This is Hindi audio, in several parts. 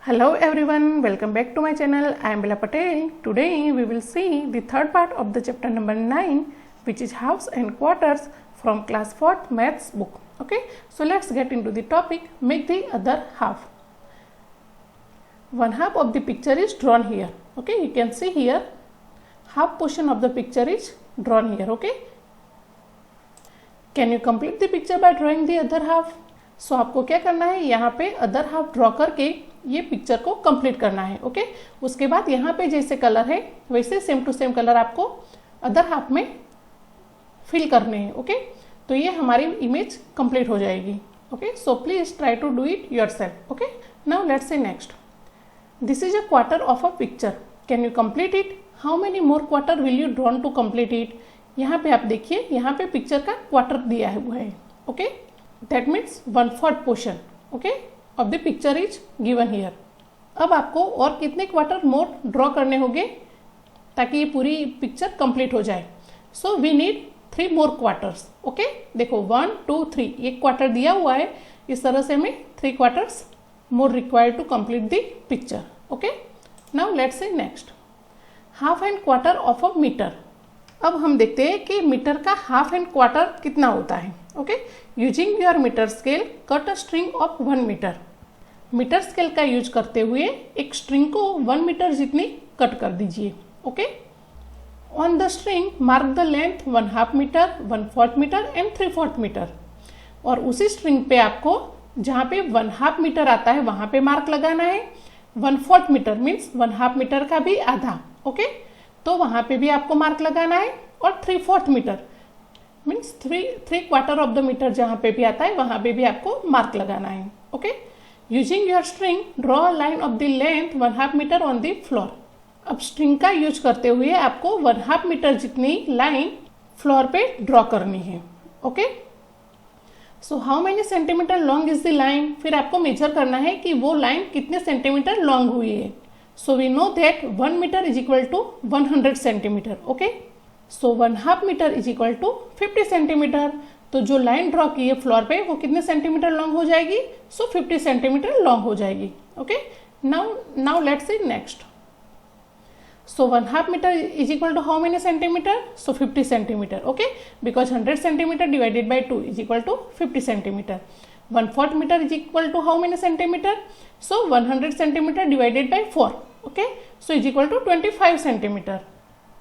Hello everyone, welcome back to my channel. I am Bella Patel. Today we will see the third part of the chapter number 9, which is halves and quarters from class 4th maths book. Okay, so let's get into the topic. Make the other half. One half of the picture is drawn here. Okay, you can see here half portion of the picture is drawn here. Okay, can you complete the picture by drawing the other half? सो आपको क्या करना है, यहाँ पे अदर हाफ ड्रॉ करके ये पिक्चर को कंप्लीट करना है. ओके, उसके बाद यहाँ पे जैसे कलर है वैसे सेम टू सेम कलर आपको अदर हाफ में फिल करने हैं. ओके, तो ये हमारी इमेज कंप्लीट हो जाएगी. Okay, so please try to do it yourself. Okay, now let's say next. This is a quarter of a picture. Can you complete it? How many more quarter will you drawn to complete it? यहाँ पे आप देखिए, यहाँ पे पिक्चर का क्वार्टर दिया हुआ है. Okay, that means 1/4 portion okay of the picture is given here. अब आपको और कितने क्वार्टर मोर ड्रॉ करने होंगे ताकि ये पूरी पिक्चर कंप्लीट हो जाए. So we need 3 more quarters. Okay, देखो 1 2 3 एक क्वार्टर दिया हुआ है, इस तरह से हमें 3 quarters more required to complete the picture. Okay, now let's say next. Half and quarter of a meter. अब हम देखते हैं कि मीटर का हाफ एंड क्वार्टर कितना होता है. Okay, using your meter scale cut a string of 1 meter. Meter scale का यूज करते हुए एक स्ट्रिंग को 1 मीटर जितनी कट कर दीजिए. Okay, on the string mark the length 1/2 meter, 1/4 meter and 3/4 meter. और उसी स्ट्रिंग पे आपको जहाँ पे 1/2 मीटर आता है वहाँ पे मार्क लगाना है. 1/4 मीटर मीन्स 1/2 मीटर का भी आधा. ओके, तो वहाँ पे भी आपको मार्क लगाना है. और 3/4 meter means 3 quarter of the meter जहाँ पे भी आता है वहाँ पे भी आपको मार्क लगाना है. Okay, using your string draw a line of the length 1/2 meter on the floor. अब स्ट्रिंग का यूज करते हुए आपको 1/2 मीटर जितनी लाइन फ्लोर पे ड्रॉ करनी है. Okay, so how many centimetre long is the line. फिर आपको मेजर करना है कि वो लाइन कितने सेंटीमीटर लॉन्ग हुई है. So we know that 1 meter is equal to 100 centimeter. Okay, so 1/2 meter is equal to 50 centimeter. तो जो लाइन ड्रॉ की है फ्लोर पे वो कितने सेंटीमीटर लॉन्ग हो जाएगी? सो 50 सेंटीमीटर लॉन्ग हो जाएगी. Okay, now let's see next. So 1/2 meter is equal to how many centimeter? So 50 centimeter. Okay, because 100 centimeter divided by 2 is equal to 50 centimeter. 1/4 meter is equal to how many centimeter? So 100 centimeter divided by 4. Okay, so is equal to 25 centimeter.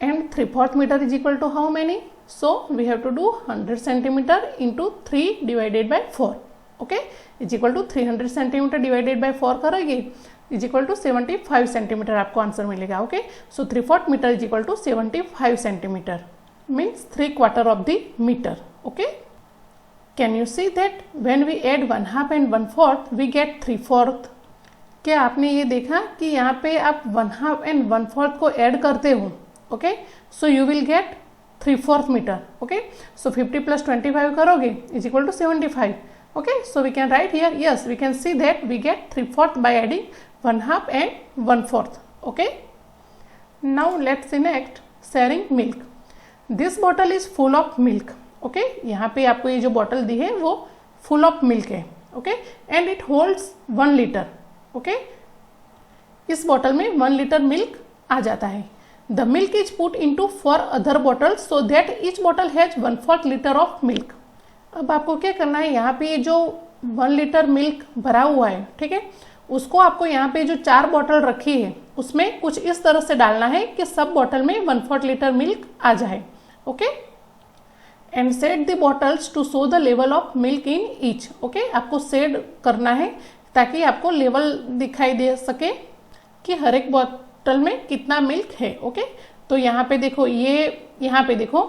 And 3/4 meter is equal to how many? So we have to do 100 centimeter into 3 divided by 4. Okay, is equal to 300 centimeter divided by 4 करोगे is equal to 75 centimeter आपको आंसर मिलेगा. Okay, so 3/4 meter is equal to 75 centimeter means 3 quarter of the meter. Okay, can you see that when we add 1/2 and 1/4 we get 3/4. क्या आपने ये देखा कि यहाँ पे आप 1/2 and 1/4 को ऐड करते हो? Okay, so you will get 3/4 meter. Okay, so 50 plus 25 करोगे is equal to 75. Okay, so we can write here, yes we can see that we get 3/4 by adding 1/2 and 1/4. Okay, now let's see next. Sharing milk. This bottle is full of milk. Okay, यहाँ पे आपको ये जो बॉटल दी है वो फुल ऑफ मिल्क है. Okay, and it holds 1 litre. Okay, इस बॉटल में 1 लीटर मिल्क आ जाता है. The milk is put into 4 other bottles so that each bottle has 1/4 liter of milk. अब आपको क्या करना है, यहाँ पे जो 1 लीटर मिल्क भरा हुआ है, ठीक है, उसको आपको यहाँ पे जो 4 बॉटल रखी है उसमें कुछ इस तरह से डालना है कि सब बॉटल में 1/4 लीटर मिल्क आ जाए. Okay, and set the bottles to show the level of milk in each. Okay, आपको सेट करना है ताकि आपको लेवल दिखाई दे सके कि हर एक बॉटल में कितना मिल्क है. ओके, तो यहाँ पे देखो, ये यहाँ पे देखो,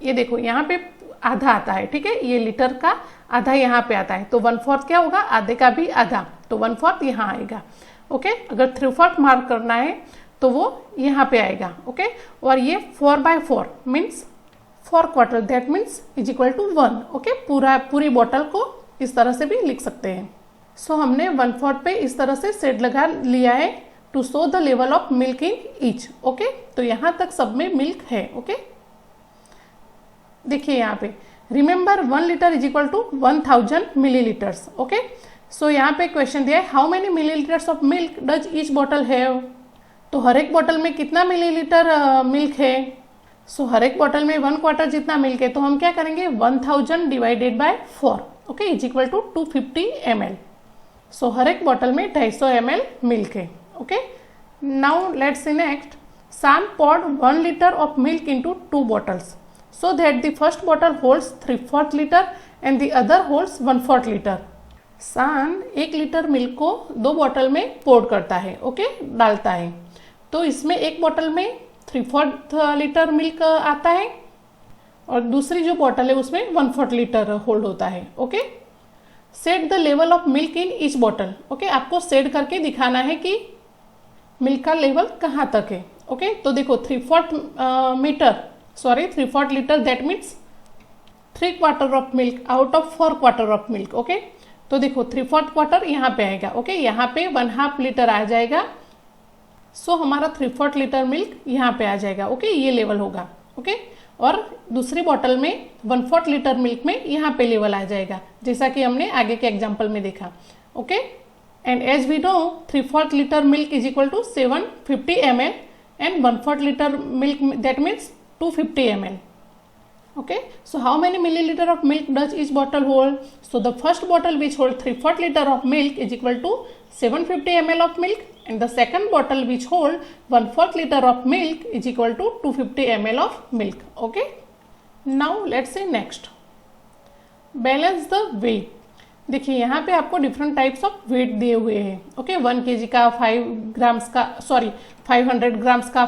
ये देखो यहाँ पे आधा आता है. ठीक है, ये लीटर का आधा यहाँ पे आता है. तो 1/4 क्या होगा? आधे का भी आधा. तो 1/4 यहाँ आएगा. ओके, अगर 3/4 मार्क करना है तो वो यहाँ पे आएगा. ओके, और ये 4/4 means 4 quarter, that means is equal to 1. Okay, पूरी बॉटल को इस तरह से भी लिख सकते हैं. सो हमने 1/4 पे इस तरह से सेट लगा लिया है to show the level of milk in each. Okay, तो यहाँ तक सब में मिल्क है. ओके, देखिए यहाँ पे remember 1 litre is equal to 1000 millilitres. Okay, so यहाँ पे क्वेश्चन दिया है how many millilitres of milk does each bottle have. तो हर एक बॉटल में कितना मिलीलीटर मिल्क है। सो हर एक बॉटल में 1/4 जितना मिल्क है, तो हम क्या करेंगे 1000 divided by 4, okay, is equal to 250 ml। So हर एक बॉटल में 250 ml मिल्क है, okay. Now let's see next. San poured 1 liter of milk into 2 bottles so that the first bottle holds 3/4 liter and the other holds 1/4 liter। सान 1 लीटर मिल्क को 2 बॉटल में पोर करता है, ओके, डालता है। तो इसमें एक बॉटल में 3/4 लीटर मिल्क आता है और दूसरी जो बॉटल है उसमें 1/4 लीटर होल्ड होता है, okay. Set the level of milk in each bottle, okay, आपको सेट करके दिखाना है कि मिल्क का लेवल कहाँ तक है, ओके। तो देखो 3/4 litre that means 3/4 of milk out of 4/4 of milk, okay. तो देखो 3/4 यहाँ पे आएगा, ओके, यहाँ पे 1/2 लीटर आ जाएगा। सो हमारा 3/4 लीटर मिल्क यहाँ पे आ जाएगा, ओके, ये लेवल होगा, ओके। और दूसरी बॉटल में 1/4 लीटर मिल्क में यहाँ पे लेवल आ जाएगा, जैसा कि हमने आगे के एग्जाम्पल में देखा, okay. And as we know 3/4 liter milk is equal to 750 ml and 1/4 liter milk, that means 250 ml, okay। So how many milliliter of milk does each bottle hold? So the first bottle which hold 3/4 liter of milk is equal to 750 ml of milk and the second bottle which hold 1/4 liter of milk is equal to 250 ml of milk, okay। Now let's see next, balance the weight। देखिए यहाँ पे आपको डिफरेंट टाइप्स ऑफ वेट दिए हुए हैं, ओके। 1 kg का, 500 ग्राम्स का, 50 ग्राम्स का,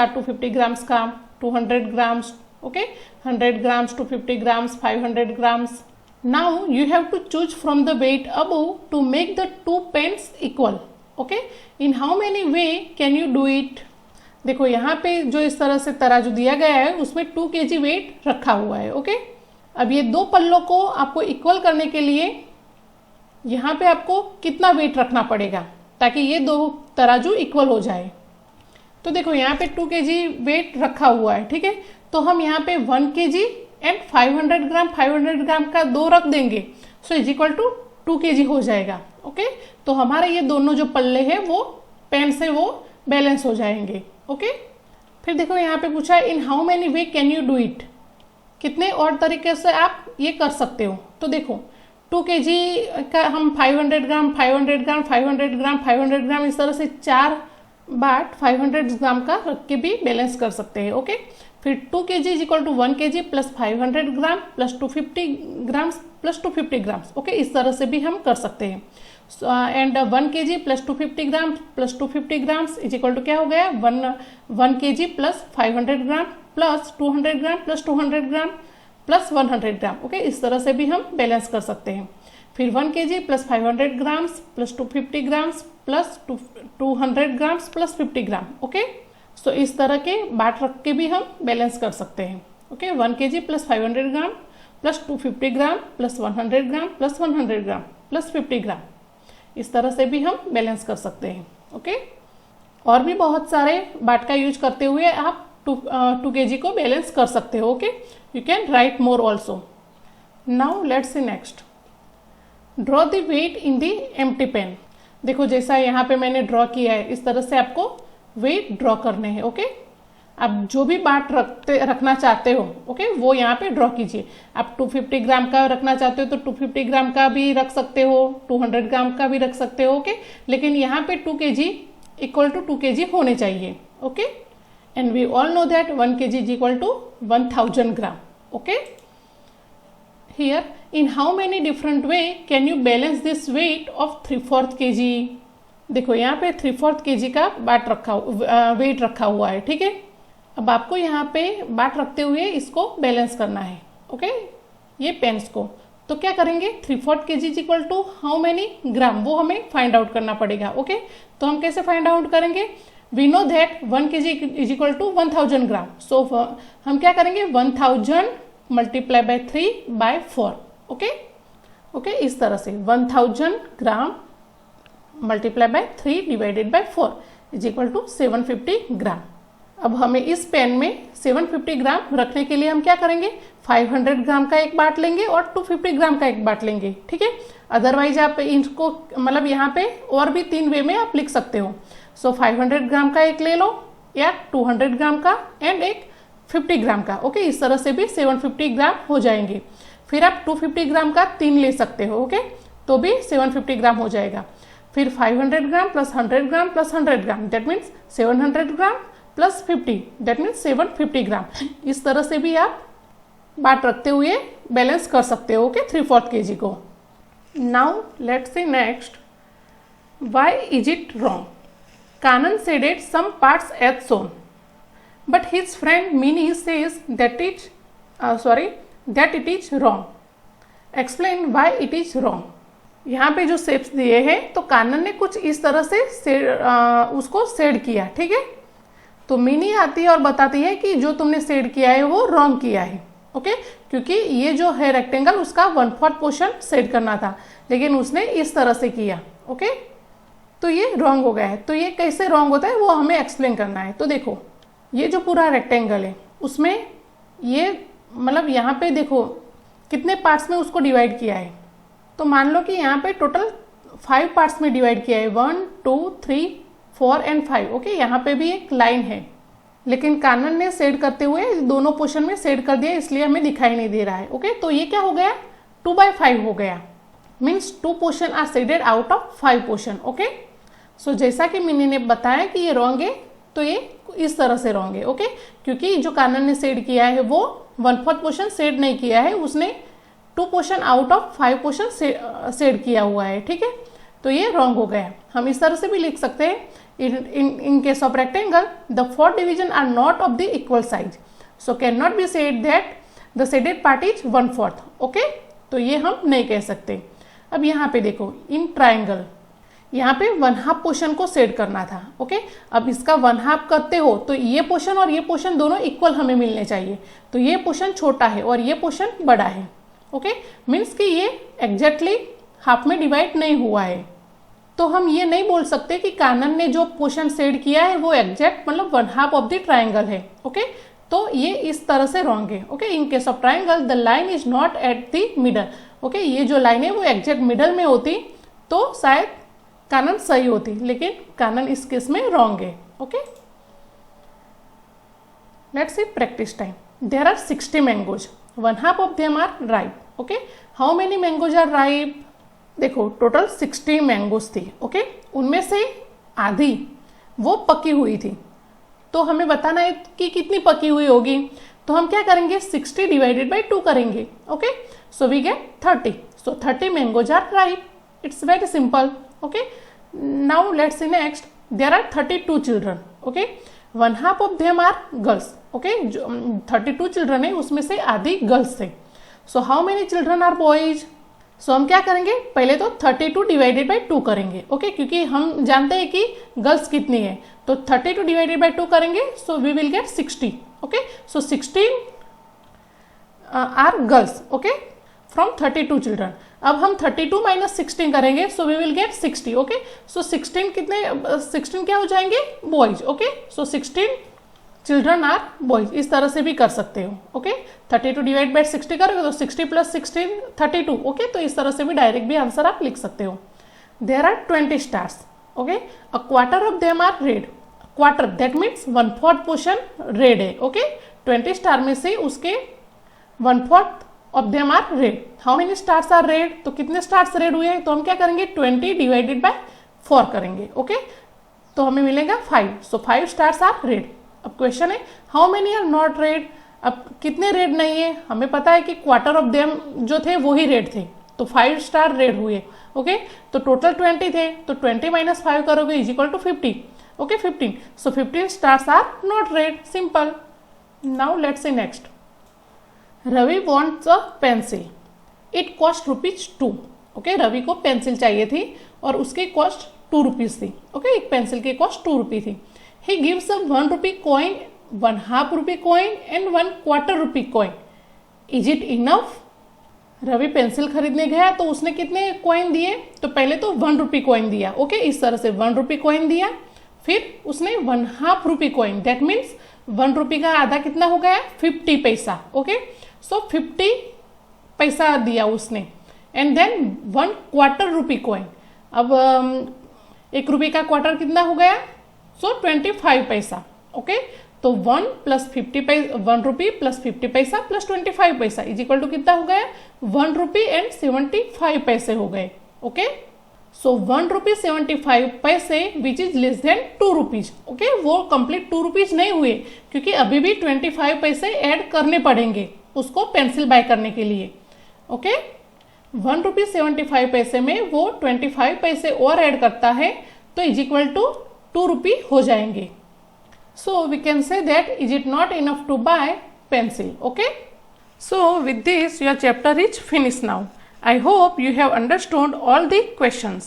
250 ग्राम्स का, 200 grams, okay, 100 grams, 250 grams, 500 grams. Now you have to choose from the weight above to make the 2 pans equal, okay. In how many way can you do it. देखो यहाँ पे जो इस तरह से तराजू दिया गया है उसमें 2 kg वेट रखा हुआ है, ओके। अब ये 2 पल्लों को आपको इक्वल करने के लिए यहाँ पे आपको कितना वेट रखना पड़ेगा ताकि ये 2 तराजू इक्वल हो जाए। तो देखो यहाँ पे 2 kg वेट रखा हुआ है, ठीक है। तो हम यहाँ पे 1 kg एंड 500 ग्राम का 2 रख देंगे, so is equal to 2 kg हो जाएगा, ओके। तो हमारे ये दोनों जो पल्ले हैं वो पेन से वो बैलेंस हो जाएंगे, ओके। फिर देखो यहाँ पे पूछा इन how many way can you do it, कितने और तरीके से आप ये कर सकते हो। तो देखो 2 kg का हम 500 ग्राम, 500 ग्राम, 500 ग्राम, 500 ग्राम, इस तरह से 4 बाट 500 ग्राम का रख के भी बैलेंस कर सकते हैं, ओके। फिर 2 kg is equal to 1 kg plus 500 gram plus 250 grams plus 250 grams, okay, इस तरह से भी हम कर सकते हैं। And 1 kg plus 250 gram plus 250 grams is equal to क्या हो गया 1 kg plus 500 gram plus 200 gram plus 200 gram plus 100 gram, okay, इस तरह से भी हम बैलेंस कर सकते हैं। फिर 1 kg plus 500 grams plus 250 grams plus 200 grams plus 50 ग्राम, ओके। सो इस तरह के बाट रख के भी हम बैलेंस कर सकते हैं, okay. 1 kg plus 500 gram plus 250 gram plus 100 ग्राम प्लस 100 ग्राम प्लस 50 ग्राम, इस तरह से भी हम बैलेंस कर सकते हैं, ओके। और भी बहुत सारे बाट का यूज करते हुए आप 2 kg को बैलेंस कर सकते हो, okay. You can write more also. Now let's see next, draw the weight in the empty pan. देखो जैसा यहाँ पे मैंने ड्रॉ किया है इस तरह से आपको वेट ड्रॉ करने हैं, ओके। आप जो भी बाट रखना चाहते हो, ओके, वो यहाँ पे ड्रॉ कीजिए। आप 250 ग्राम का रखना चाहते हो तो 250 ग्राम का भी रख सकते हो, 200 ग्राम का भी रख सकते हो, ओके। लेकिन यहाँ पे 2 kg इक्वल टू 2 kg होने चाहिए, okay. And we all know that 1 kg is equal to 1000 gram, okay. Here in how many different way can you balance this weight of 3/4 kg। देखो यहाँ पे 3/4 kg का वेट रखा हुआ है, ठीक है। अब आपको यहाँ पे बाट रखते हुए इसको बैलेंस करना है, ओके, ये पेन्स को। तो क्या करेंगे 3/4 kg is equal to how many gram, वो हमें फाइंड आउट करना पड़ेगा, ओके। तो हम कैसे फाइंड आउट करेंगे, we know that 1 kg is equal to 1000 gram. सो हम क्या करेंगे 1000 मल्टीप्लाई बाय 3/4, ओके, ओके, इस तरह से 1000 gram multiply by 3 divided by 4 is equal to 750 gram, अब हमें इस पेन में 750 ग्राम रखने के लिए हम क्या करेंगे, 500 ग्राम का एक बांट लेंगे और 250 ग्राम का एक बांट लेंगे, ठीक है। अदरवाइज आप इनको मतलब यहाँ पे और भी 3 वे में आप लिख सकते हो। सो 500 ग्राम का एक ले लो या 200 ग्राम का एंड एक 50 ग्राम का, ओके। इस तरह से भी 750 ग्राम हो जाएंगे। फिर आप 250 ग्राम का 3 ले सकते हो, ओके, तो भी 750 ग्राम हो जाएगा। फिर 500 gram plus 100 gram plus 100 gram that means 700 gram plus 50 that means 750 ग्राम। इस तरह से भी आप बाट रखते हुए बैलेंस कर सकते हो, ओके, 3/4 kg को। Now let's see next, why is it wrong? Kanan shaded some parts as shown but his friend Mini says that it is wrong. Explain why it is wrong. यहाँ पे जो शेप्स दिए हैं तो कानन ने कुछ इस तरह से उसको शेड किया, ठीक है। तो मिनी आती है और बताती है कि जो तुमने शेड किया है वो रॉन्ग किया है, ओके, क्योंकि ये जो है रेक्टेंगल उसका 1/4 पोर्शन शेड करना था, लेकिन उसने इस तरह से किया, ओके, तो ये रॉन्ग हो गया है। तो ये कैसे रॉन्ग होता है वो हमें एक्सप्लेन करना है। तो देखो ये जो पूरा रेक्टेंगल है उसमें ये मतलब यहाँ पे देखो कितने पार्ट्स में उसको डिवाइड किया है। तो मान लो कि यहाँ पे टोटल 5 पार्ट्स में डिवाइड किया है, 1 2 3 4 एंड 5, ओके। यहाँ पे भी एक लाइन है, लेकिन कानन ने शेड करते हुए दोनों पोर्शन में शेड कर दिया, इसलिए हमें दिखाई नहीं दे रहा है, ओके। तो ये क्या हो गया, 2/5 हो गया, means 2 portion are shaded out of 5 portion, okay. So जैसा कि मिनी ने बताया कि ये रॉन्ग है, तो ये इस तरह से रॉन्ग है, ओके, क्योंकि जो कानन ने शेड किया है वो 1/4 पोर्शन शेड नहीं किया है, उसने 2 portion out of 5 portion shade किया हुआ है, ठीक है। तो ये रॉन्ग हो गया। हम इस तरह से भी लिख सकते हैं, in case of rectangle the 4 division are not of the equal size, so cannot be said that the shaded part is 1/4, okay। तो ये हम नहीं कह सकते। अब यहाँ पे देखो इन ट्राइंगल यहाँ पे 1/2 पोर्शन को शेड करना था, ओके। अब इसका 1/2 करते हो तो ये पोर्शन और ये पोर्शन दोनों इक्वल हमें मिलने चाहिए। तो ये पोर्शन छोटा है और ये पोर्शन बड़ा है, ओके, मीन्स कि ये एग्जैक्टली हाफ में डिवाइड नहीं हुआ है। तो हम ये नहीं बोल सकते कि कानन ने जो पोर्शन शेड किया है वो एग्जैक्ट मतलब 1/2 ऑफ द ट्राइंगल है, ओके। तो ये इस तरह से रॉन्ग है, okay. In case of triangle the line is not at the middle, okay. ये जो लाइन है वो एग्जैक्ट मिडल में होती तो शायद कानन सही होती, लेकिन कानन इस केस में रॉन्ग है, okay. Let's see practice time. There are 60 mangoes, 1/2 of them are ripe, okay. How many mangoes are ripe? देखो टोटल 60 मैंगोज थी, ओके। उनमें से आधी वो पकी हुई थी, तो हमें बताना है कि कितनी पकी हुई होगी। तो हम क्या करेंगे, 60 डिवाइडेड बाई 2 करेंगे, okay. So we get 30। So 30 mangoes are ripe. It's very simple, okay. Now let's see next. There are 32 children, okay. 1/2 of them are girls, okay. जो 32 चिल्ड्रन है उसमें से आधी गर्ल्स थे। So how many children are boys? So हम क्या करेंगे, पहले तो 32 डिवाइडेड बाई 2 करेंगे, ओके, क्योंकि हम जानते हैं कि गर्ल्स कितनी है। तो 32 डिवाइडेड बाई 2 करेंगे, so we will get 60, okay. So 16 are girls, okay, from 32 children. अब हम 32 माइनस 16 करेंगे, so we will get 60, okay. So 16 क्या हो जाएंगे, boys, okay. So 16 children are boys. इस तरह से भी कर सकते हो, ओके। 32 डिवाइड बाई 60 करोगे तो 60 प्लस 16 32, ओके। तो इस तरह से भी डायरेक्ट भी आंसर आप लिख सकते हो। There are 20 stars, okay. A quarter of them are red. Quarter that means 1/4 portion red है, ओके। 20 स्टार में से उसके 1/4 of them are red. How many stars are red? तो कितने स्टार्स रेड हुए हैं? तो हम क्या करेंगे, 20 डिवाइडेड बाय 4 करेंगे, ओके। तो हमें मिलेगा 5। So 5 stars are red. अब क्वेश्चन है how many are not red? अब कितने रेड नहीं है? हमें पता है कि क्वार्टर ऑफ देम जो थे वो ही रेड थे, तो 5 स्टार रेड हुए, ओके। तो टोटल 20 थे, तो 20 माइनस 5 करोगे is equal to 50, okay, 15। So 15 stars are not red, simple. Now let's see next. Ravi wants a pencil, it cost ₹2, okay. Ravi को पेंसिल चाहिए थी और उसकी कॉस्ट 2 रुपीज थी, ओके। एक पेंसिल की कॉस्ट 2 रुपी थी। He gives a 1 rupee coin, 1/2 rupee coin and 1/4 rupee coin. Is it enough? Ravi pencil खरीदने गया तो उसने कितने कॉइन दिए? तो पहले तो 1 रुपी कॉइन दिया, ओके। इस तरह से 1 रुपी कॉइन दिया, फिर उसने 1/2 रुपी कॉइन, दैट मीन्स 1 रुपये का आधा कितना हो गया? 50 पैसा। ओके, सो 50 पैसा दिया उसने। And then 1 quarter rupee coin. अब 1 रुपये का क्वार्टर कितना हो गया? सो 25 पैसा। ओके, तो 1 प्लस 50 पैसा, 1 रुपये प्लस 50 पैसा प्लस 25 पैसा इज इक्वल टू कितना हो गया? 1 रुपये एंड 75 पैसे हो गए। ओके, सो 1 रुपये 75 पैसे which is less than 2 rupees. Okay, वो कंप्लीट 2 रुपीज नहीं हुए क्योंकि अभी भी 25 पैसे ऐड करने पड़ेंगे उसको पेंसिल बाय करने के लिए। ओके, 1 रुपये 75 पैसे में वो 25 पैसे और ऐड करता है तो इज इक्वल टू 2 रुपये हो जाएंगे। So we can say that is it not enough to buy pencil? Okay, so with this your chapter is finished now. I hope you have understood all the questions.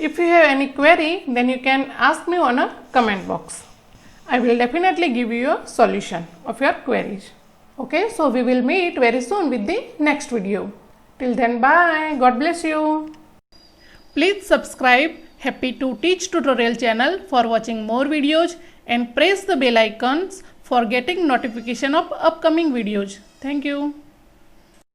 If you have any query, then you can ask me on a comment box. I will definitely give you a solution of your queries. Okay, so we will meet very soon with the next video. Till then, bye. God bless you. Please subscribe Happy to Teach tutorial channel for watching more videos and press the bell icons for getting notification of upcoming videos. Thank you.